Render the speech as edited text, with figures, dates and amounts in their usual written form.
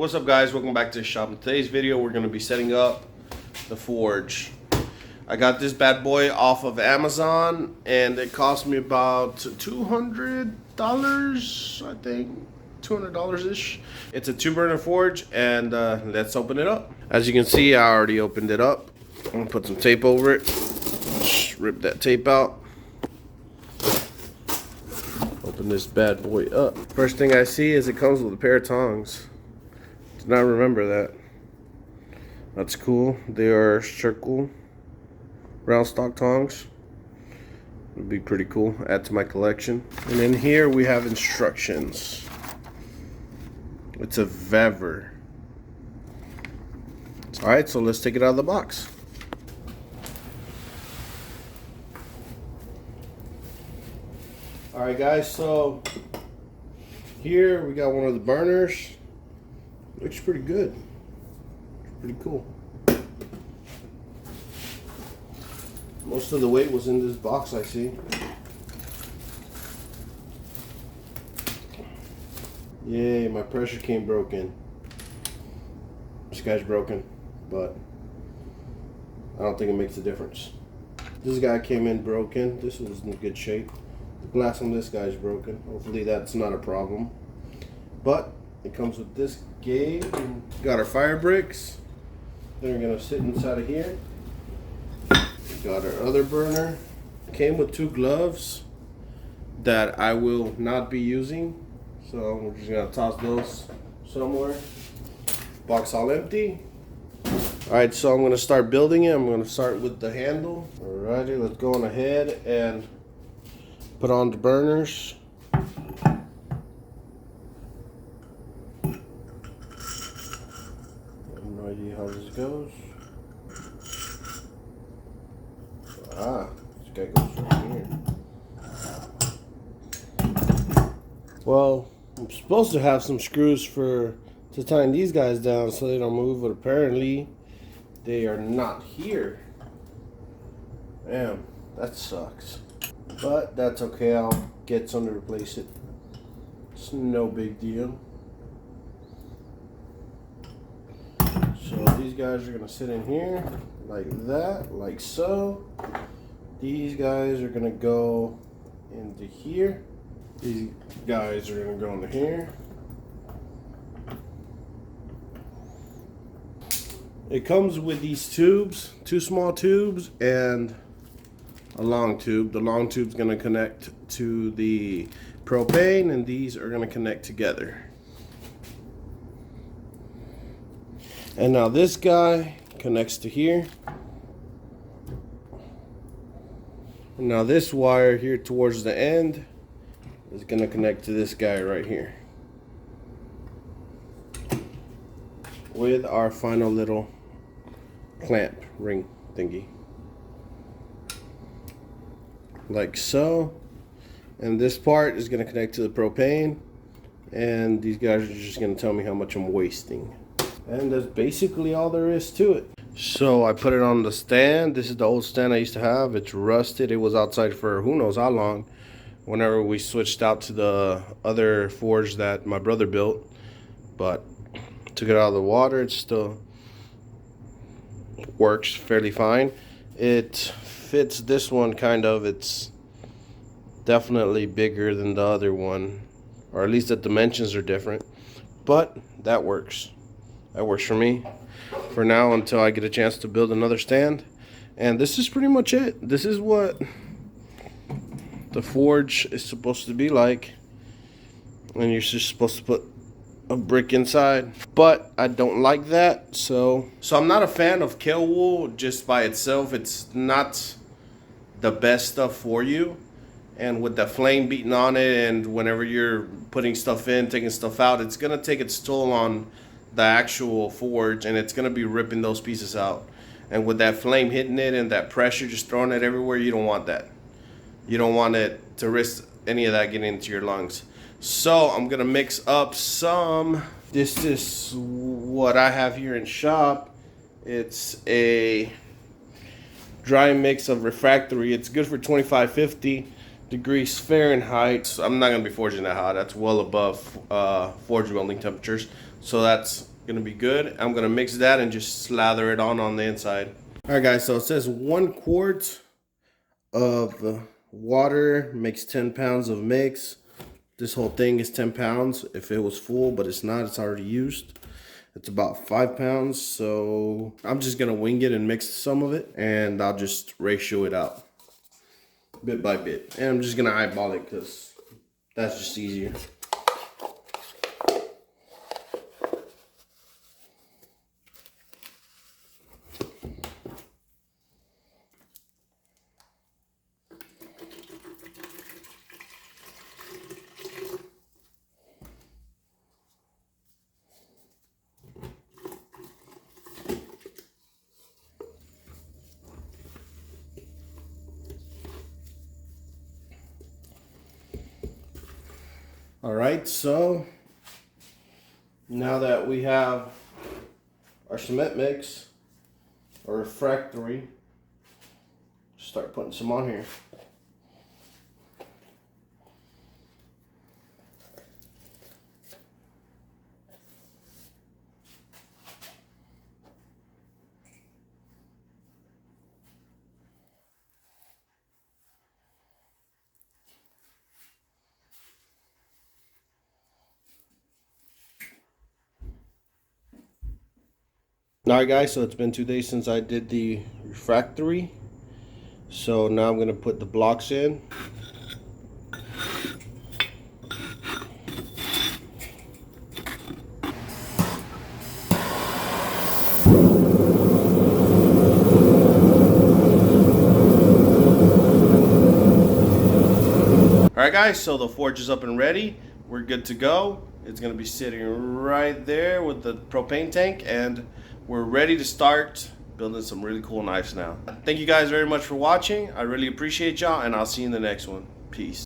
What's up, guys? Welcome back to the shop. In today's video we're going to be setting up the forge. I got this bad boy off of Amazon and it cost me about $200, I think. $200 ish. It's a 2-burner forge, and let's open it up. As you can see, I already opened it up. I'm gonna put some tape over it. Just rip that tape out. Open this bad boy up. First thing I see is it comes with a pair of tongs. Did not remember that. That's cool. They are circle round stock tongs. Would be pretty cool. Add to my collection. And in here we have instructions. It's a Vever. Alright, so let's take it out of the box. Alright guys, so here we got one of the burners. Looks pretty good. Pretty cool. Most of the weight was in this box, I see. Yay, my pressure came broken. This guy's broken, but I don't think it makes a difference. This guy came in broken. This was in good shape. The glass on this guy's broken. Hopefully that's not a problem. But it comes with this gauge. Got our fire bricks. They're gonna sit inside of here. Got our other burner. Came with 2 gloves that I will not be using. So we're just gonna toss those somewhere. Box all empty. Alright, so I'm gonna start building it. I'm gonna start with the handle. Alrighty, let's go on ahead and put on the burners. I have no idea how this goes. This guy goes right here. Well, I'm supposed to have some screws to tighten these guys down so they don't move, but apparently they are not here. Damn, that sucks. But that's okay, I'll get some to replace it. It's no big deal. So these guys are gonna sit in here like that, like so. These guys are gonna go into here. These guys are gonna go into here. It comes with these tubes, 2 small tubes and a long tube. The long tube's gonna connect to the propane, and these are gonna connect together. And now this guy connects to here. And now this wire here towards the end is gonna connect to this guy right here. With our final little clamp ring thingy. Like so. And this part is gonna connect to the propane. And these guys are just gonna tell me how much I'm wasting. And that's basically all there is to it. So I put it on the stand. This is the old stand I used to have. It's rusted. It was outside for who knows how long. Whenever we switched out to the other forge that my brother built. But took it out of the water. It still works fairly fine. It fits this one kind of. It's definitely bigger than the other one. Or at least the dimensions are different. But that works. That works for me for now until I get a chance to build another stand. And this is pretty much it. This is what the forge is supposed to be like. And you're just supposed to put a brick inside. But I don't like that. So I'm not a fan of kale wool just by itself. It's not the best stuff for you. And with the flame beating on it, and whenever you're putting stuff in, taking stuff out, it's going to take its toll on the actual forge, and it's going to be ripping those pieces out. And with that flame hitting it and that pressure just throwing it everywhere, you don't want that. You don't want it to risk any of that getting into your lungs. So I'm going to mix up some. This is what I have here in shop. It's a dry mix of refractory. It's good for 2550 degrees Fahrenheit. So I'm not going to be forging that hot. That's well above forge welding temperatures. So that's Gonna be good. I'm gonna mix that and just slather it on the inside. All right, guys. So it says 1 quart of water makes 10 pounds of mix. This whole thing is 10 pounds if it was full, but it's not. It's already used. It's about 5 pounds. So I'm just gonna wing it and mix some of it, and I'll just ratio it out bit by bit. And I'm just gonna eyeball it because that's just easier. All right, so now that we have our cement mix or refractory, start putting some on here. Alright guys, so it's been 2 days since I did the refractory. So now I'm going to put the blocks in. Alright guys, so the forge is up and ready. We're good to go. It's going to be sitting right there with the propane tank, and we're ready to start building some really cool knives now. Thank you guys very much for watching. I really appreciate y'all, and I'll see you in the next one. Peace.